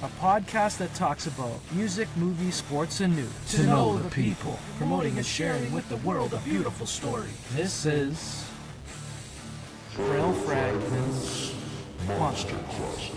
a podcast that talks about music, movies, sports, and news. To know the people, promoting and sharing with the world a beautiful story. This is Frail Fragments Monster Closet.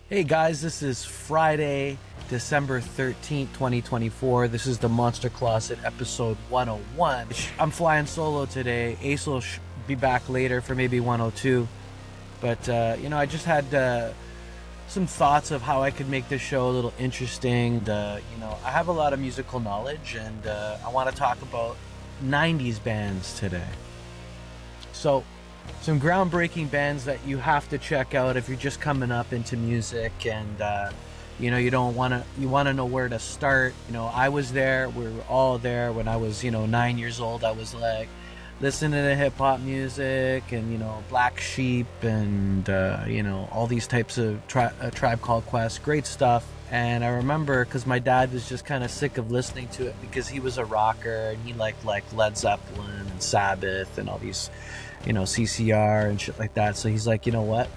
Hey guys, this is Friday, December 13th, 2024. This is the Monster Closet episode 101. I'm flying solo today. Ace will be back later for maybe 102. But, I just had some thoughts of how I could make this show a little interesting. I have a lot of musical knowledge, and I want to talk about 90s bands today. So, some groundbreaking bands that you have to check out if you're just coming up into music, and you want to know where to start. I was there, we were all there when I was 9 years old. I was like listening to hip hop music and Black Sheep and all these types of Tribe Called Quest, great stuff. And I remember because my dad was just kind of sick of listening to it because he was a rocker and he liked Led Zeppelin and Sabbath and all these CCR and shit like that. So he's like, you know what?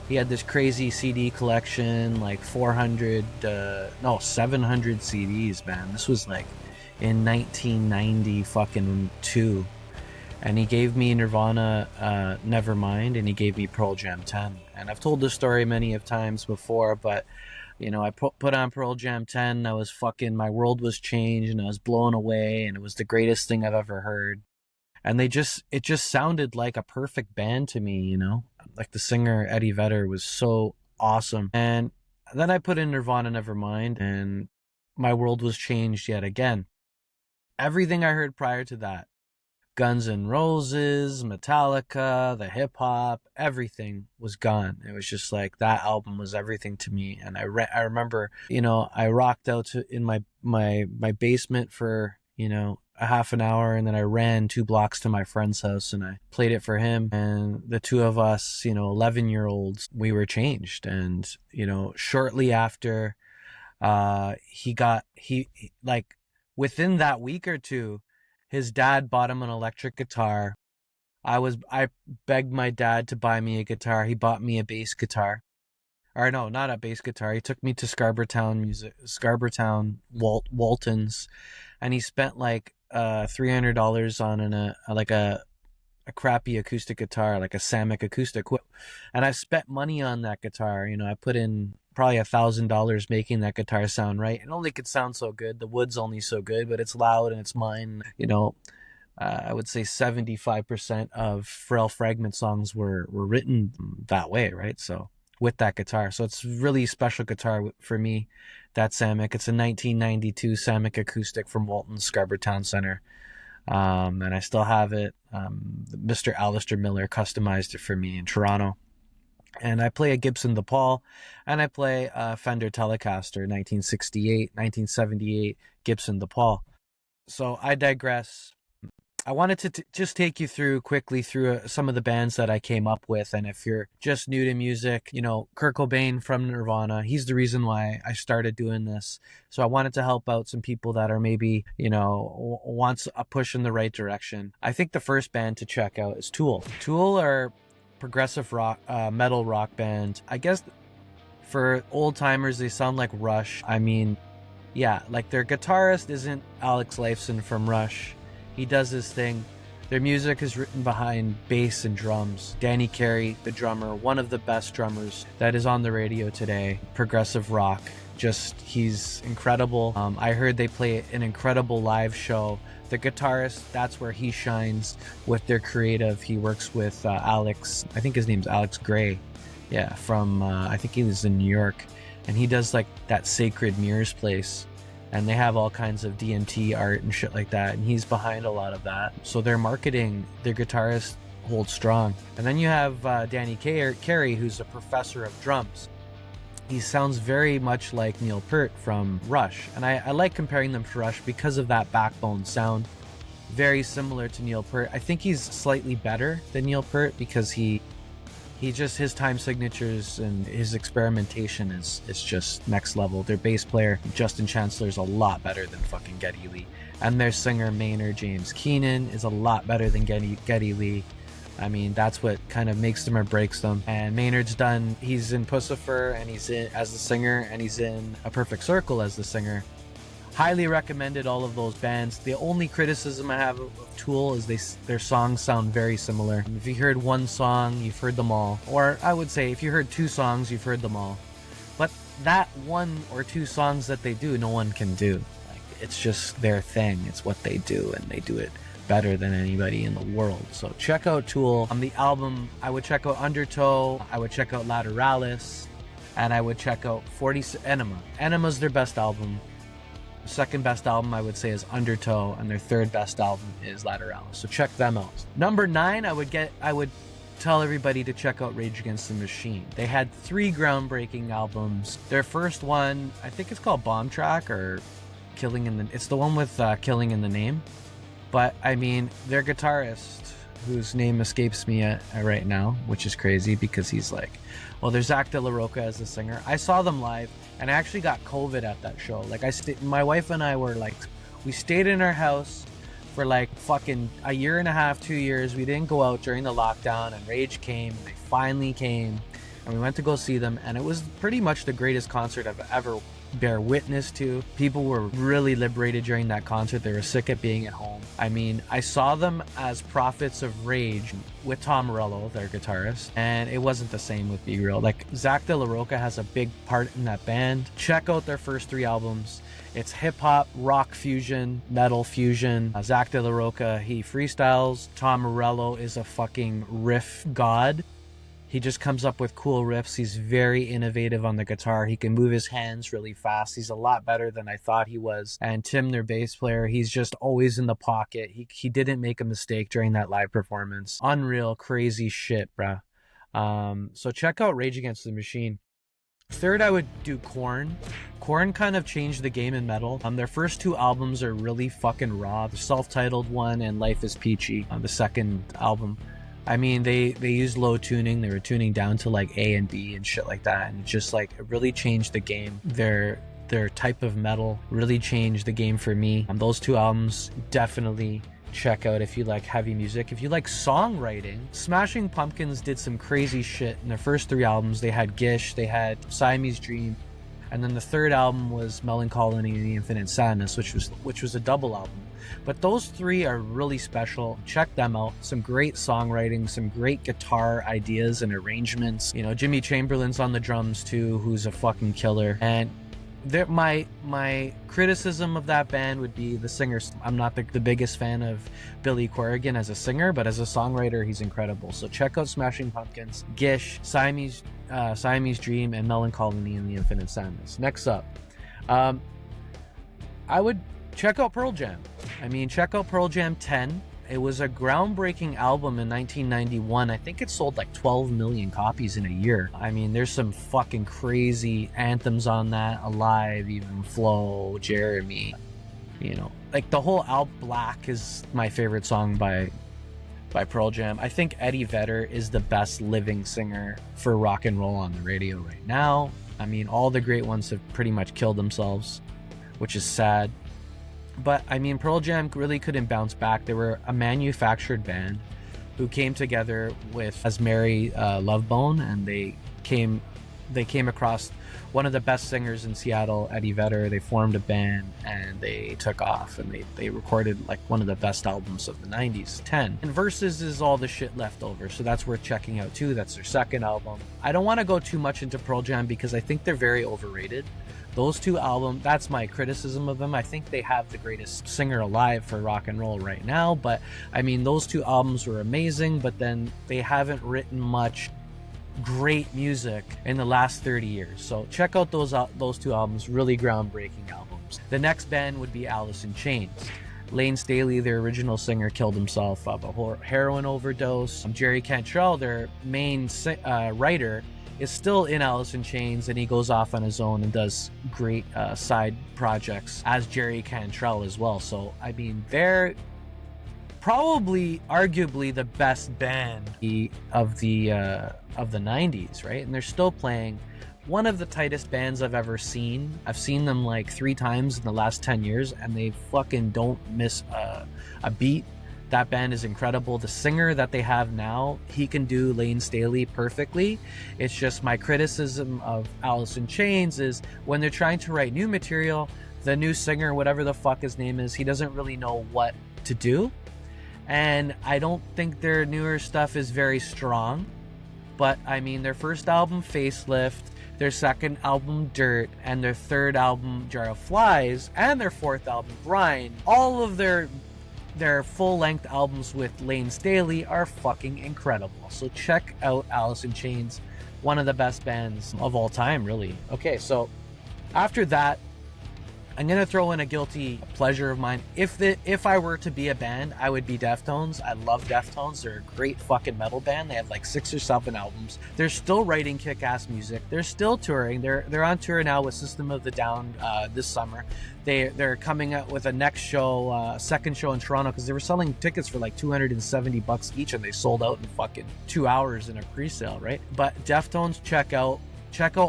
He had this crazy CD collection, like 700 CDs, man. This was like in 1990 fucking 2. And he gave me Nirvana, Nevermind, and he gave me Pearl Jam 10. And I've told this story many of times before, but I put on Pearl Jam 10. My world was changed and I was blown away, and it was the greatest thing I've ever heard. And it just sounded like a perfect band to me, like the singer Eddie Vedder was so awesome. And then I put in Nirvana Nevermind, and my world was changed yet again. Everything I heard prior to that, Guns N' Roses, Metallica, the hip hop, everything was gone. It was just like that album was everything to me. And I remember, I rocked out in my basement for, a half an hour, and then I ran 2 blocks to my friend's house and I played it for him. And the two of us, 11-year-olds, we were changed. And, shortly after, within that week or two, his dad bought him an electric guitar. I begged my dad to buy me a guitar. He bought me a bass guitar. Or no, not a bass guitar. He took me to Scarbertown Waltons, and he spent like $300 on a crappy acoustic guitar, like a Samick acoustic. And I spent money on that guitar. I put in probably $1,000 making that guitar sound right. It only could sound so good. The wood's only so good, but it's loud and it's mine. I would say 75% of Frail Fragment songs were written that way, right? So with that guitar. So it's really special guitar for me, that Samick. It's a 1992 Samick acoustic from Walton's Scarbertown Center. And I still have it. Mr. Alistair Miller customized it for me in Toronto. And I play a Gibson Les Paul, and I play a Fender Telecaster 1978 Gibson Les Paul. So I digress. I wanted to just take you quickly through some of the bands that I came up with. And if you're just new to music, Kurt Cobain from Nirvana, he's the reason why I started doing this. So I wanted to help out some people that are maybe, wants a push in the right direction. I think the first band to check out is Tool. Tool are progressive rock, metal rock band. I guess for old timers, they sound like Rush. I mean, yeah, like their guitarist isn't Alex Lifeson from Rush. He does his thing. Their music is written behind bass and drums. Danny Carey, the drummer, one of the best drummers that is on the radio today. Progressive rock. He's incredible. I heard they play an incredible live show. The guitarist, that's where he shines with their creative. He works with Alex, I think his name's Alex Gray. Yeah, from, I think he lives in New York. And he does like that Sacred Mirrors place. And they have all kinds of DMT art and shit like that. And he's behind a lot of that. So their marketing, their guitarist holds strong. And then you have Danny Carey, who's a professor of drums. He sounds very much like Neil Peart from Rush. And I like comparing them to Rush because of that backbone sound. Very similar to Neil Peart. I think he's slightly better than Neil Peart because he His time signatures and his experimentation is just next level. Their bass player, Justin Chancellor, is a lot better than fucking Geddy Lee. And their singer, Maynard James Keenan, is a lot better than Geddy Lee. I mean, that's what kind of makes them or breaks them. And Maynard's he's in Pussifer, and he's in as the singer, and he's in A Perfect Circle as the singer. Highly recommended all of those bands. The only criticism I have of Tool is their songs sound very similar. If you heard one song, you've heard them all. Or I would say if you heard two songs, you've heard them all. But that one or two songs that they do, no one can do. Like, it's just their thing. It's what they do, and they do it better than anybody in the world. So check out Tool. On the album, I would check out Undertow, I would check out Lateralis, and I would check out Enema. Enema's their best album. The second best album I would say is Undertow, and their third best album is Lateralis. So check them out. Number 9, I would tell everybody to check out Rage Against the Machine. They had 3 groundbreaking albums. Their first one, I think it's called Bomb Track or it's the one with Killing in the Name. But I mean, their guitarist, whose name escapes me right now, which is crazy because he's like, well, there's Zach De La Rocha as the singer. I saw them live, and I actually got COVID at that show. Like, my wife and I were like, we stayed in our house for like fucking a year and a half, 2 years. We didn't go out during the lockdown, and Rage came, and they finally came, and we went to go see them, and it was pretty much the greatest concert I've ever bear witness to. People were really liberated during that concert. They were sick of being at home. I mean, I saw them as Prophets of Rage with Tom Morello, their guitarist, and it wasn't the same with Be Real. Like, Zach De La Rocha has a big part in that band. Check out their first 3 albums. It's hip-hop, rock fusion, metal fusion. Zach De La Rocha, he freestyles. Tom Morello is a fucking riff god. He just comes up with cool riffs. He's very innovative on the guitar. He can move his hands really fast. He's a lot better than I thought he was. And Tim, their bass player, he's just always in the pocket. He didn't make a mistake during that live performance. Unreal, crazy shit, bruh. So check out Rage Against the Machine. Third, I would do Korn. Korn kind of changed the game in metal. Their first 2 albums are really fucking raw. The self-titled one and Life is Peachy, the second album. I mean, they used low tuning. They were tuning down to like A and B and shit like that, and just like it really changed the game. Their type of metal really changed the game for me. Those 2 albums definitely check out if you like heavy music. If you like songwriting, Smashing Pumpkins did some crazy shit in their first 3 albums. They had Gish, they had Siamese Dream, and then the third album was Melancholy and the Infinite Sadness, which was a double album. But those 3 are really special. Check them out. Some great songwriting, some great guitar ideas and arrangements. You know, Jimmy Chamberlain's on the drums too, who's a fucking killer. And my criticism of that band would be the singers. I'm not the biggest fan of Billy Corrigan as a singer, but as a songwriter, he's incredible. So check out Smashing Pumpkins, Gish, Siamese Dream, and Melancholy and the Infinite Sadness. Next up, I would check out Pearl Jam. I mean, check out Pearl Jam 10. It was a groundbreaking album in 1991. I think it sold like 12 million copies in a year. I mean, there's some fucking crazy anthems on that. Alive, Even Flow, Jeremy. You know, like the whole album. Black is my favorite song by Pearl Jam. I think Eddie Vedder is the best living singer for rock and roll on the radio right now. I mean, all the great ones have pretty much killed themselves, which is sad. But I mean, Pearl Jam really couldn't bounce back. They were a manufactured band who came together as Mary Lovebone, and they came across one of the best singers in Seattle, Eddie Vedder. They formed a band and they took off, and they recorded like one of the best albums of the 90s, 10. And Versus is all the shit left over, so that's worth checking out too. That's their second album. I don't want to go too much into Pearl Jam because I think they're very overrated. Those 2 albums, that's my criticism of them. I think they have the greatest singer alive for rock and roll right now. But I mean, those 2 albums were amazing, but then they haven't written much great music in the last 30 years. So check out those 2 albums, really groundbreaking albums. The next band would be Alice in Chains. Lane Staley, their original singer, killed himself of a heroin overdose. Jerry Cantrell, their main writer, is still in Alice in Chains, and he goes off on his own and does great side projects as Jerry Cantrell as well. So I mean, they're probably arguably the best band of the 90s, right? And they're still playing. One of the tightest bands I've ever seen. I've seen them like 3 times in the last 10 years, and they fucking don't miss a beat. That band is incredible. The singer that they have now, he can do Lane Staley perfectly. It's just my criticism of Alice in Chains is when they're trying to write new material, the new singer, whatever the fuck his name is, he doesn't really know what to do. And I don't think their newer stuff is very strong. But I mean, their first album, Facelift, their second album, Dirt, and their third album, Jar of Flies, and their fourth album, Grind, all of their full-length albums with Lane Staley are fucking incredible. So check out Alice in Chains, one of the best bands of all time, really. Okay, so after that, I'm gonna throw in a guilty pleasure of mine. If I were to be a band, I would be Deftones. I love Deftones. They're a great fucking metal band. They have like 6 or 7 albums. They're still writing kick-ass music. They're still touring. They're on tour now with System of the Down this summer. They're coming out with a next show, second show in Toronto, because they were selling tickets for like $270 each, and they sold out in fucking 2 hours in a pre-sale, right? But Deftones, check out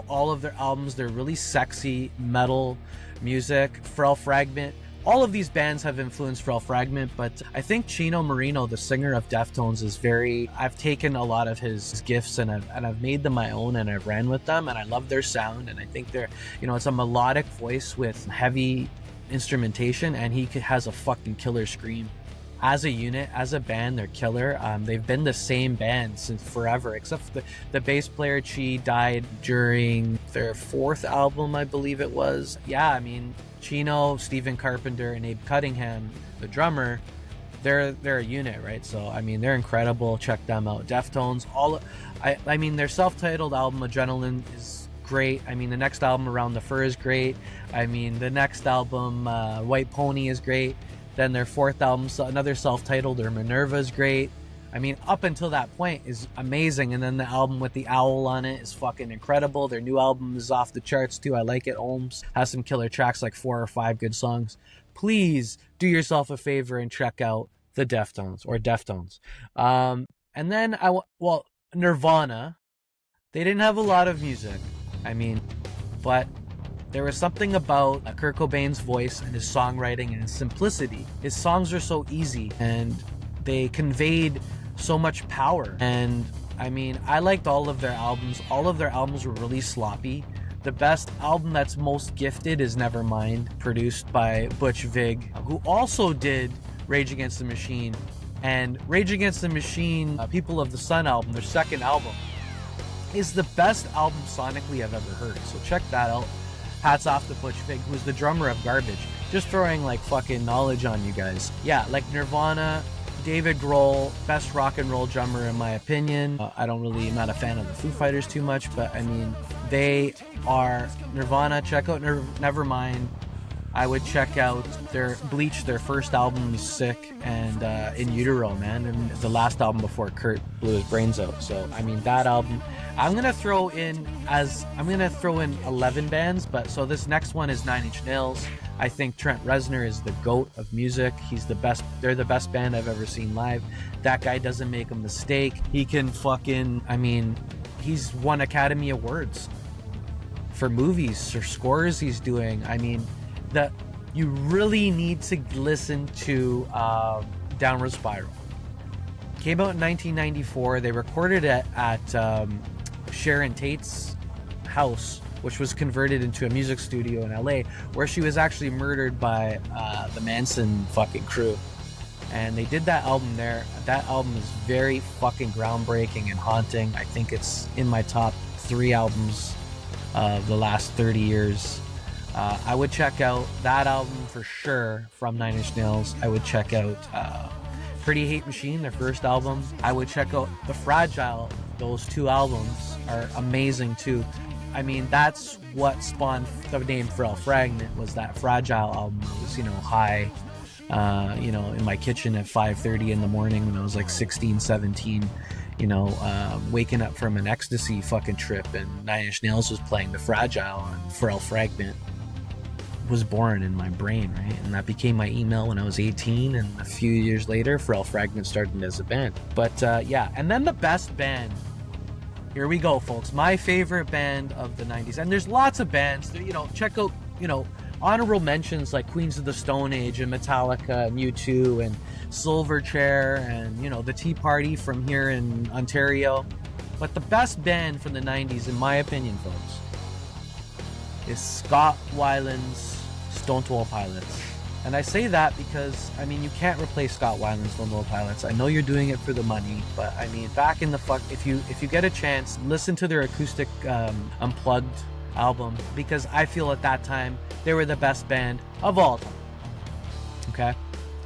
all of their albums. They're really sexy metal music. Frail, Fragment, all of these bands have influenced Frail, Fragment, but I think Chino Marino, the singer of Deftones, is I've taken a lot of his gifts and I've made them my own, and I've ran with them, and I love their sound, and I think they're, it's a melodic voice with heavy instrumentation, and he has a fucking killer scream. As a unit, as a band, they're killer. They've been the same band since forever, except for the bass player. Chi died during their 4th album, I believe it was. Yeah, I mean, Chino, Stephen Carpenter, and Abe Cunningham, the drummer, they're a unit, right? So, I mean, they're incredible. Check them out. Deftones, I mean, their self-titled album, Adrenaline, is great. I mean, the next album, Around the Fur, is great. I mean, the next album, White Pony, is great. Then their 4th album, another self-titled, or Minerva, is great. I mean, up until that point is amazing. And then the album with the owl on it is fucking incredible. Their new album is off the charts too. I like it. Ohms has some killer tracks, like 4 or 5 good songs. Please do yourself a favor and check out the Deftones, or Deftones. And then Nirvana. They didn't have a lot of music. I mean, but there was something about Kurt Cobain's voice and his songwriting and his simplicity. His songs are so easy and they conveyed so much power. And I mean, I liked all of their albums. All of their albums were really sloppy. The best album that's most gifted is Nevermind, produced by Butch Vig, who also did Rage Against the Machine. And Rage Against the Machine, People of the Sun album, their 2nd album, is the best album sonically I've ever heard. So check that out. Hats off to Butch Vig, who's the drummer of Garbage. Just throwing like fucking knowledge on you guys. Yeah, like Nirvana, David Grohl, best rock and roll drummer in my opinion. I'm not a fan of the Foo Fighters too much, but I mean, they are Nirvana. Check out Nevermind. I would check out their Bleach. Their first album is sick, and In Utero, man, and the last album before Kurt blew his brains out. So I mean, that album. I'm gonna throw in 11 bands, but so this next one is 9 Inch Nails. I think Trent Reznor is the GOAT of music. He's the best. They're the best band I've ever seen live. That guy doesn't make a mistake. He can he's won Academy Awards for movies or scores he's doing. I mean, you really need to listen to Downward Spiral. Came out in 1994. They recorded it at Sharon Tate's house, which was converted into a music studio in LA, where she was actually murdered by the Manson fucking crew. And they did that album there. That album is very fucking groundbreaking and haunting. I think it's in my top 3 albums of the last 30 years. I would check out that album for sure from 9 Inch Nails. I would check out Pretty Hate Machine, their first album. I would check out The Fragile. Those 2 albums are amazing too. I mean, that's what spawned the name Frail Fragment, was that Fragile album. It was, high, in my kitchen at 5:30 in the morning when I was like 16, 17, waking up from an ecstasy fucking trip, and 9 Inch Nails was playing The Fragile on Frail Fragment. was born in my brain, right? And that became my email when I was 18, and a few years later, Frail Fragment started as a band. But yeah, and then the best band. Here we go, folks. My favorite band of the 90s. And there's lots of bands that, check out, honorable mentions like Queens of the Stone Age and Metallica and U2 and Silverchair and, the Tea Party from here in Ontario. But the best band from the 90s, in my opinion, folks, is Scott Weiland's Stone Temple Pilots. And I say that because, you can't replace Scott Weiland's Stone Temple Pilots. I know you're doing it for the money, but back in the if you get a chance, listen to their acoustic unplugged album, because I feel at that time they were the best band of all time. Okay?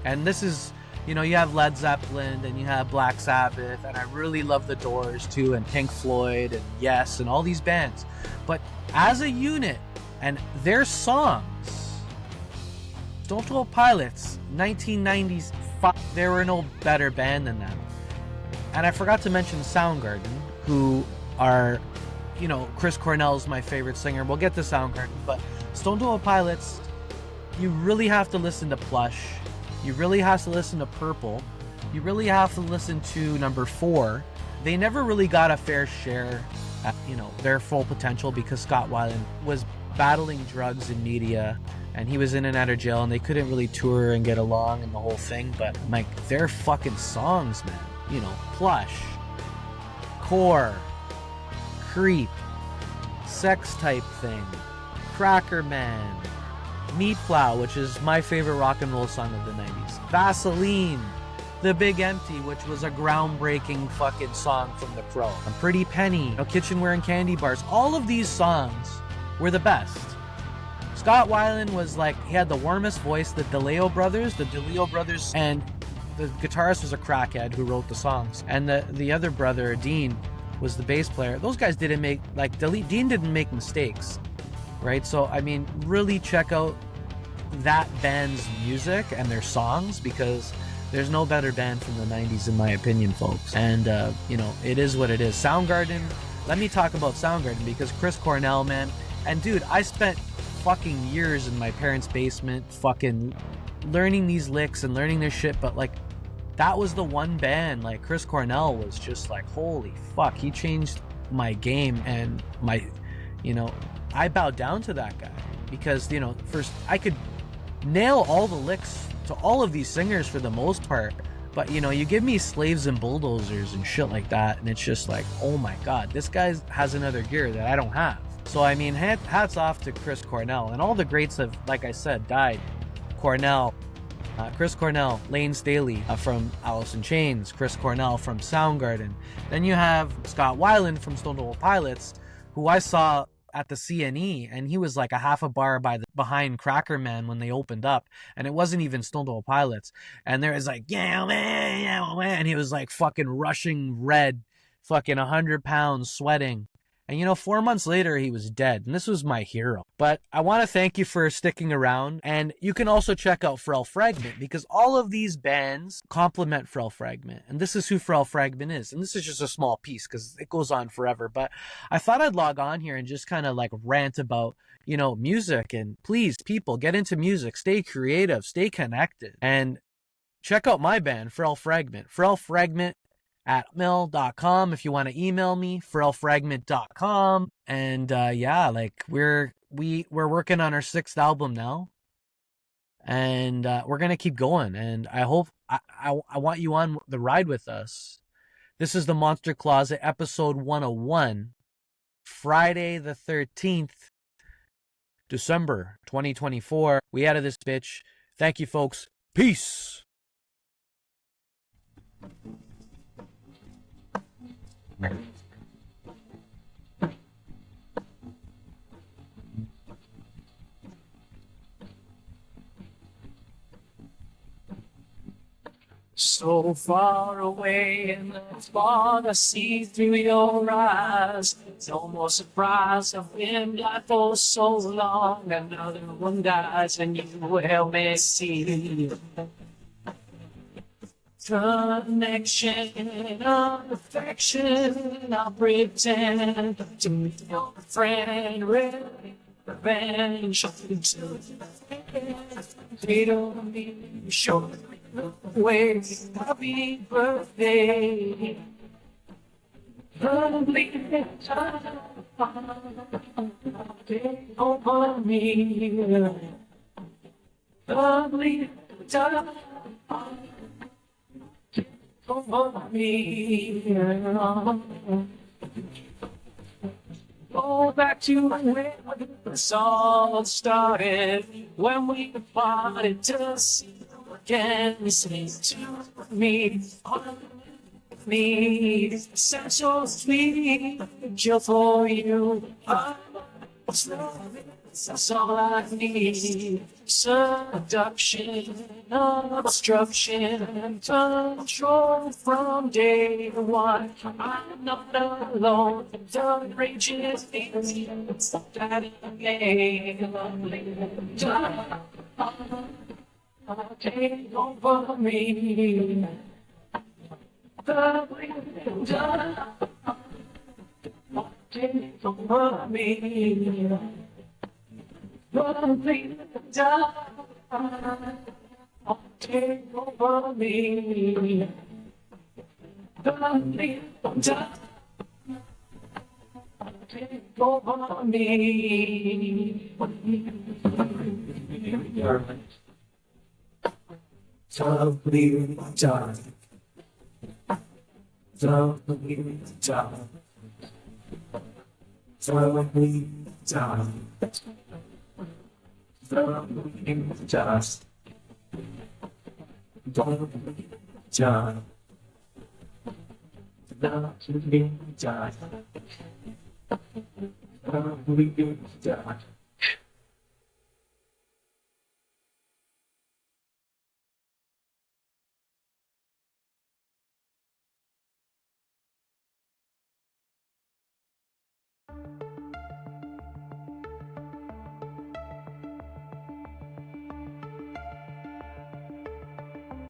And this is, you have Led Zeppelin and you have Black Sabbath, and I really love the Doors too, and Pink Floyd and Yes and all these bands. But as a unit and their songs, Stone Temple Pilots, 1990s, there were no better band than them. And I forgot to mention Soundgarden, who are, Chris Cornell's my favorite singer. We'll get to Soundgarden, but Stone Temple Pilots, you really have to listen to Plush. You really have to listen to Purple. You really have to listen to number 4. They never really got a fair share at, their full potential, because Scott Weiland was battling drugs and media, and he was in and out of jail, and they couldn't really tour and get along and the whole thing. But their fucking songs, man, Plush, Core, Creep, Sex Type Thing, Cracker Man, Meat Plow, which is my favorite rock and roll song of the 90s, Vaseline, The Big Empty, which was a groundbreaking fucking song from The Crow, and Pretty Penny, Kitchenware and Candy Bars. All of these songs were the best. Scott Weiland was he had the warmest voice. The DeLeo brothers, and the guitarist was a crackhead who wrote the songs. And the other brother, Dean, was the bass player. Those guys didn't make, Dean didn't make mistakes, right? So, really check out that band's music and their songs, because there's no better band from the 90s, in my opinion, folks. And, it is what it is. Soundgarden, let me talk about Soundgarden, because Chris Cornell, man, and dude, I spent fucking years in my parents' basement fucking learning these licks and learning their shit, but that was the one band, Chris Cornell was just holy fuck, he changed my game, and I bowed down to that guy, because first I could nail all the licks to all of these singers for the most part, but you give me Slaves and Bulldozers and shit like that, and it's just oh my god, this guy has another gear that I don't have. So hats off to Chris Cornell, and all the greats have, like I said, died. Chris Cornell, Lane Staley from Alice in Chains, Chris Cornell from Soundgarden. Then you have Scott Weiland from Stone Temple Pilots, who I saw at the CNE, and he was a half a bar behind Cracker Man when they opened up, and it wasn't even Stone Temple Pilots. And there was yeah man, and he was fucking rushing red, fucking 100 pounds, sweating. And 4 months later, he was dead. And this was my hero. But I want to thank you for sticking around. And you can also check out Frail Fragment, because all of these bands complement Frail Fragment. And this is who Frail Fragment is. And this is just a small piece, because it goes on forever. But I thought I'd log on here and just kind of rant about, music. And please, people, get into music. Stay creative. Stay connected. And check out my band, Frail Fragment. Frail Fragment @mail.com if you want to email me, frailfragment.com. And we're working on our 6th album now, and we're gonna keep going, and I hope I want you on the ride with us. This is the Monster Closet, episode 101, Friday the 13th, December 2024. We out of this bitch. Thank you, folks. Peace. So far away, and that's what I see through your eyes. It's almost surprised I've been blind for so long. Another one dies, and you help me see. Connection, affection, I'll pretend to be your friend, really. revenge. They don't need to show the way. Happy birthday. Lovely time. Take over me. Lovely time. Take over me. Go back to where this all started, when we parted to see you again. Say to me, on me, sound so sweet, just for you. That's all I need. Seduction, obstruction, control from day one. I'm not alone. The rage is in that take over me. The window take over me. Lovely time, take over me. Lovely time, take over me. Lovely time, lovely time, lovely time. Just don't be just not to be just don't be just